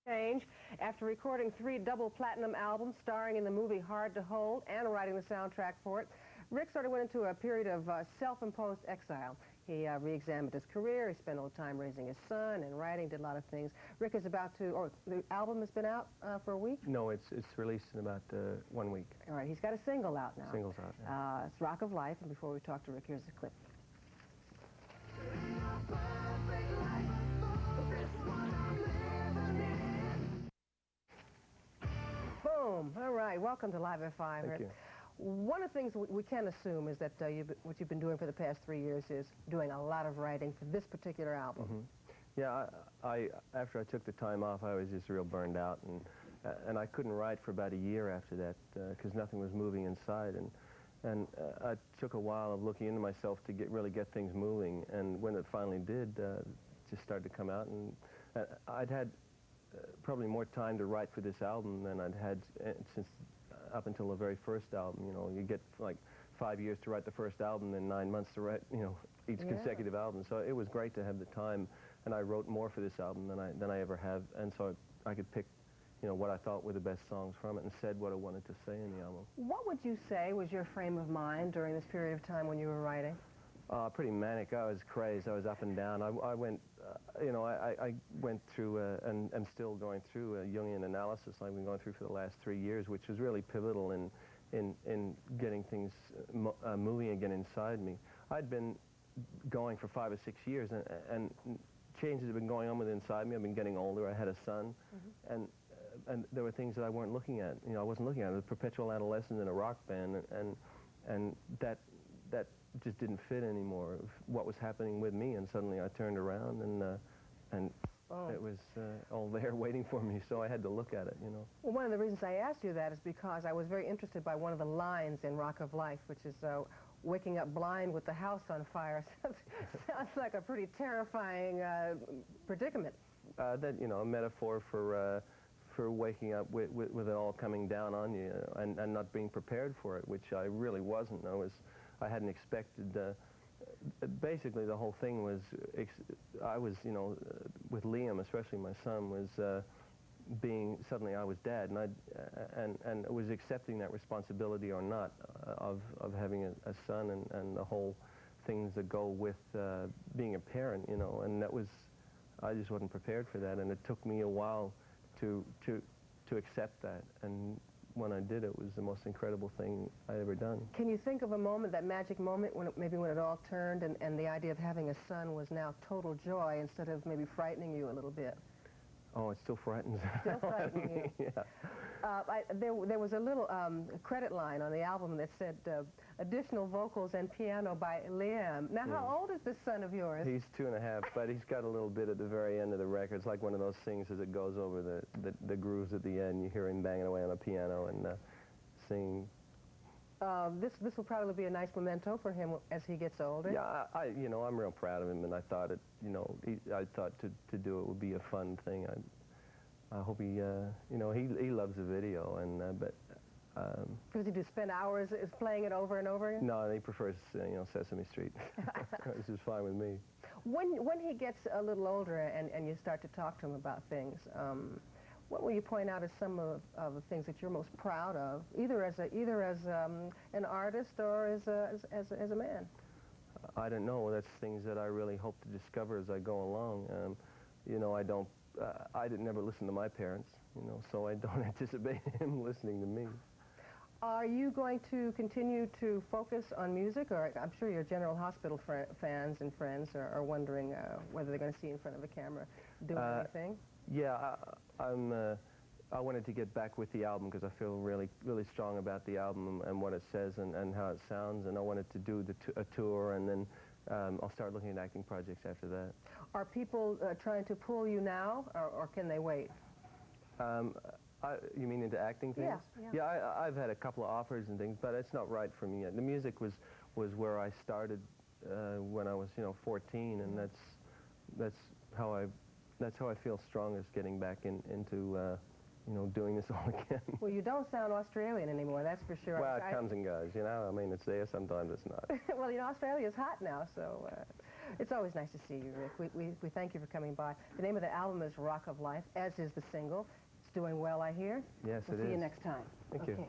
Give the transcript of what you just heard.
Change. After recording 3 double platinum albums starring in the movie Hard to Hold and writing the soundtrack for it, Rick sort of went into a period of self-imposed exile. He re-examined his career. He spent a little time raising his son and writing, did a lot of things. Rick is about to, or the album has been out for a week? No, it's released in about 1 week. All right, he's got a single out now. Single's out, yeah. It's Rock of Life, and before we talk to Rick, here's a clip. Boom! All right, welcome to Live at 5. Thank you. One of the things we can assume is that what you've been doing for the past 3 years is doing a lot of writing for this particular album. Mm-hmm. Yeah, after I took the time off, I was just real burned out, and I couldn't write for about a year after that because nothing was moving inside, and I took a while of looking into myself to really get things moving, and when it finally did, it just started to come out, and I'd had probably more time to write for this album than I'd had since up until the very first album. You know, you get like 5 years to write the first album and 9 months to write, you know, each consecutive album. So it was great to have the time, and I wrote more for this album than I ever have, and so I could pick, you know, what I thought were the best songs from it and said what I wanted to say in the album. What would you say was your frame of mind during this period of time when you were writing? Pretty manic. I was crazed. I was up and down. I went, you know, I went through and am still going through a Jungian analysis I've been going through for the last 3 years, which was really pivotal in getting things moving again inside me. I'd been going for 5 or 6 years, and changes have been going on inside me. I've been getting older. I had a son, and there were things that I weren't looking at. You know, I wasn't looking at. I was a perpetual adolescent in a rock band, and that just didn't fit anymore of what was happening with me, and suddenly I turned around and it was all there waiting for me, so I had to look at it, you know. Well, one of the reasons I asked you that is because I was very interested by one of the lines in Rock of Life, which is waking up blind with the house on fire. Sounds like a pretty terrifying predicament. That, you know, a metaphor for waking up with it all coming down on you and not being prepared for it, which I really wasn't. I hadn't expected. Basically, the whole thing was, I was, you know, with Liam, especially my son, was suddenly I was dad, and it was accepting that responsibility or not of having a son and the whole things that go with being a parent, you know, and that was, I just wasn't prepared for that, and it took me a while to accept that, and when I did, it was the most incredible thing I'd ever done. Can you think of a moment, that magic moment, when maybe when it all turned and the idea of having a son was now total joy instead of maybe frightening you a little bit? Oh, it still frightens. Still frightening you. Yeah. There was a little credit line on the album that said additional vocals and piano by Liam. Now, how old is this son of yours? He's 2.5, but he's got a little bit at the very end of the record. It's like one of those things as it goes over the grooves at the end. You hear him banging away on a piano and singing. This will probably be a nice memento for him as he gets older. Yeah, you know, I'm real proud of him, and I thought I thought to do it would be a fun thing. I hope he, you know, he loves the video, and but. Does he just spend hours playing it over and over again? No, he prefers, you know, Sesame Street. This is fine with me. When he gets a little older and you start to talk to him about things, what will you point out as some of the things that you're most proud of, either as an artist or as a man? I don't know. That's things that I really hope to discover as I go along. You know, I didn't never listen to my parents, you know, so I don't anticipate him listening to me. Are you going to continue to focus on music, or I'm sure your General Hospital fans and friends are wondering whether they're going to see you in front of a camera doing anything? Yeah, I wanted to get back with the album because I feel really strong about the album and what it says and how it sounds, and I wanted to do a tour, and then I'll start looking at acting projects after that. Are people trying to pull you now, or can they wait? You mean into acting things? Yeah, I've had a couple of offers and things, but it's not right for me yet. The music was where I started when I was, you know, 14, and that's how I feel strongest, getting back into you know, doing this all again. Well, you don't sound Australian anymore, that's for sure. Well, it comes and goes, you know. I mean, it's there, sometimes it's not. Well, you know, Australia's hot now, so... It's always nice to see you, Rick. We thank you for coming by. The name of the album is Rock of Life, as is the single. It's doing well, I hear. Yes, we'll it is. See you next time. Thank okay. you.